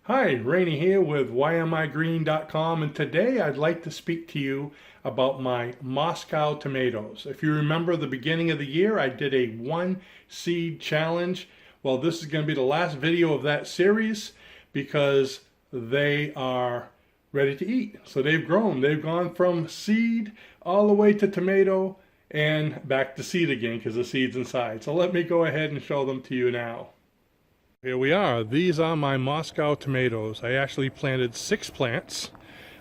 Hi, Rene here with whyamigreen.com, and today I'd like to speak to you about my Moscow tomatoes. If you remember the beginning of the year, I did a one seed challenge. Well, this is going to be the last video of that series because they are ready to eat. So they've grown. They've gone from seed all the way to tomato and back to seed again because the seed's inside. So let me go ahead and show them to you now. Here we are. These are my Moscow tomatoes. I actually planted 6 plants.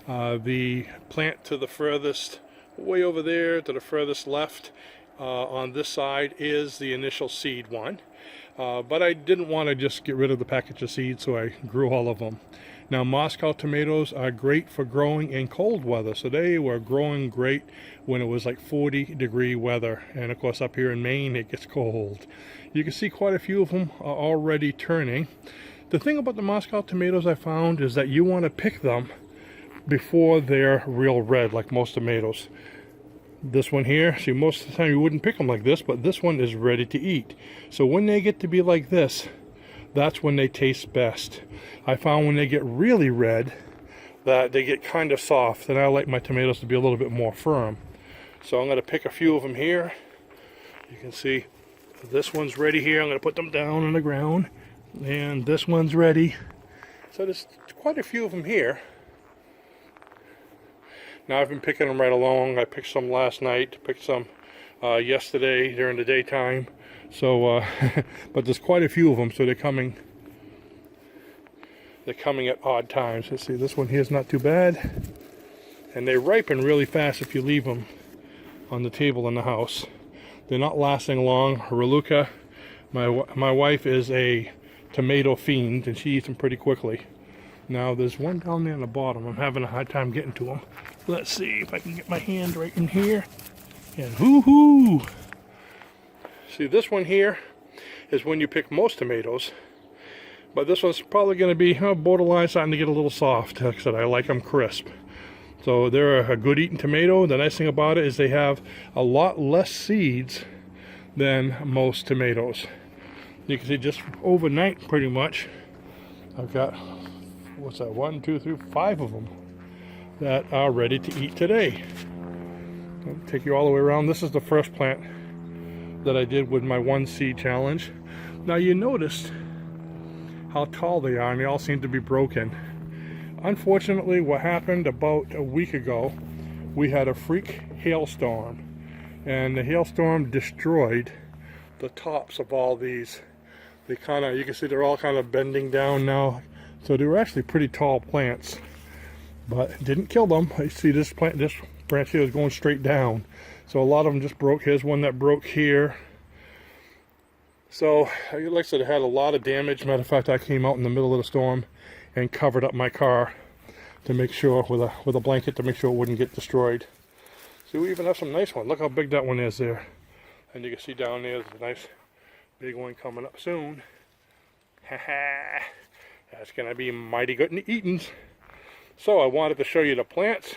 The plant to the furthest, way over there to the furthest left on this side is the initial seed one. But I didn't want to just get rid of the package of seeds, so I grew all of them. Now, Moscow tomatoes are great for growing in cold weather. So they were growing great when it was like 40-degree weather. And of course, up here in Maine, it gets cold. You can see quite a few of them are already turning. The thing about the Moscow tomatoes I found is that you want to pick them before they're real red, like most tomatoes. This one here, see, most of the time you wouldn't pick them like this, but this one is ready to eat. So when they get to be like this, that's when they taste best. I found when they get really red that they get kind of soft, and I like my tomatoes to be a little bit more firm. So I'm going to pick a few of them here. You can see this one's ready here. I'm going to put them down on the ground, and this one's ready. So there's quite a few of them here. Now I've been picking them right along. I picked some last night, picked some yesterday during the daytime. So, but there's quite a few of them, so they're coming at odd times. Let's see, this one here is not too bad. And they ripen really fast if you leave them on the table in the house. They're not lasting long. Raluca, my wife is a tomato fiend, and she eats them pretty quickly. Now there's one down there on the bottom. I'm having a hard time getting to them. Let's see if I can get my hand right in here. And hoo-hoo! See, this one here is when you pick most tomatoes. But this one's probably going to be borderline starting to get a little soft. Like I said, I like them crisp. So they're a good eating tomato. The nice thing about it is they have a lot less seeds than most tomatoes. You can see just overnight, pretty much, I've got, what's that, 1, 2, 3, 5 of them that are ready to eat today. I'll take you all the way around. This is the first plant that I did with my one seed challenge. Now you noticed how tall they are, and they all seem to be broken. Unfortunately, what happened about a week ago, we had a freak hailstorm, and the hailstorm destroyed the tops of all these. They kind of, you can see they're all kind of bending down now. So they were actually pretty tall plants, but it didn't kill them. I see this plant, this branch here is going straight down. So a lot of them just broke. Here's one that broke here. So, like I said, it had a lot of damage. Matter of fact, I came out in the middle of the storm and covered up my car to make sure, with a blanket, to make sure it wouldn't get destroyed. See, we even have some nice ones. Look how big that one is there. And you can see down there, there's a nice big one coming up soon. Ha-ha! That's going to be mighty good in the eatings. So I wanted to show you the plants.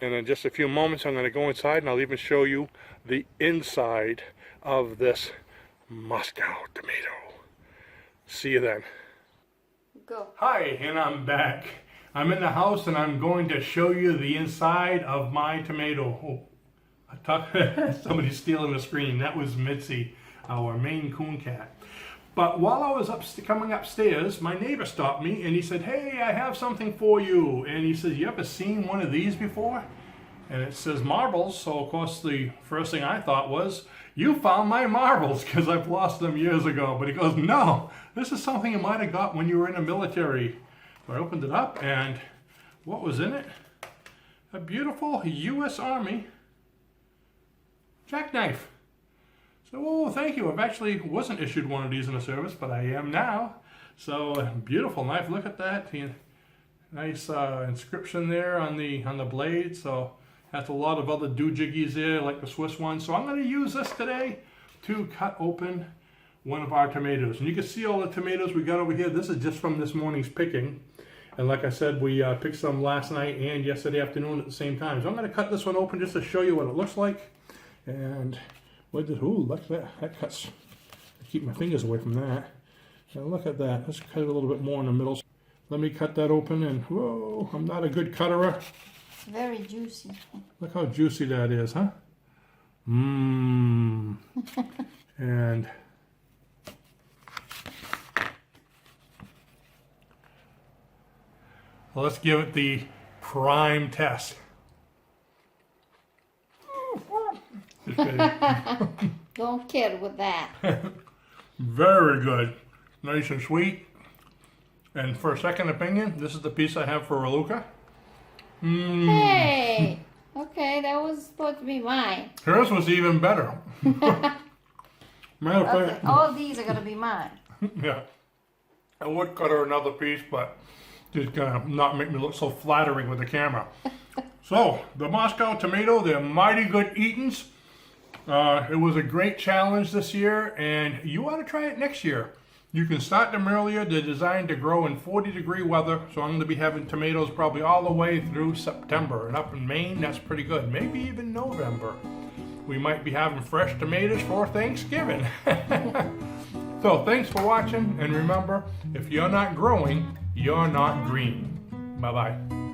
And in just a few moments, I'm going to go inside and I'll even show you the inside of this Moscow tomato. See you then. Go. Hi, and I'm back. I'm in the house and I'm going to show you the inside of my tomato. Oh, somebody's stealing the screen. That was Mitzi, our Maine Coon cat. But while I was coming upstairs, my neighbor stopped me and he said, "Hey, I have something for you." And he said, "You ever seen one of these before?" And it says marbles. So of course the first thing I thought was, "You found my marbles," because I've lost them years ago. But he goes, "No, this is something you might have got when you were in the military." So I opened it up, and what was in it? A beautiful U.S. Army jackknife. So, oh, thank you. I've actually wasn't issued one of these in the service, but I am now. So, beautiful knife. Look at that. Nice inscription there on the blade. So, that's a lot of other doojiggies there, like the Swiss one. So, I'm going to use this today to cut open one of our tomatoes. And you can see all the tomatoes we got over here. This is just from this morning's picking. And like I said, we picked some last night and yesterday afternoon at the same time. So I'm going to cut this one open just to show you what it looks like. And ooh, look at that. That cuts. I keep my fingers away from that. Now look at that. Let's cut it a little bit more in the middle. Let me cut that open and whoa, I'm not a good cutterer. Very juicy. Look how juicy that is, huh? Mmm. And let's give it the prime test. Just kidding. Don't kid with that. Very good. Nice and sweet. And for a second opinion, this is the piece I have for Raluca. Mmm. Hey! Okay, that was supposed to be mine. Hers was even better. Matter of Okay, fact, all these are going to be mine. yeah. I would cut her another piece, but just gonna not make me look so flattering with the camera. So, the Moscow tomato, they're mighty good eatings. It was a great challenge this year, and you ought to try it next year. You can start them earlier. They're designed to grow in 40-degree weather, so I'm going to be having tomatoes probably all the way through September. And up in Maine, that's pretty good. Maybe even November. We might be having fresh tomatoes for Thanksgiving. So thanks for watching, and remember, if you're not growing, you're not green. Bye-bye.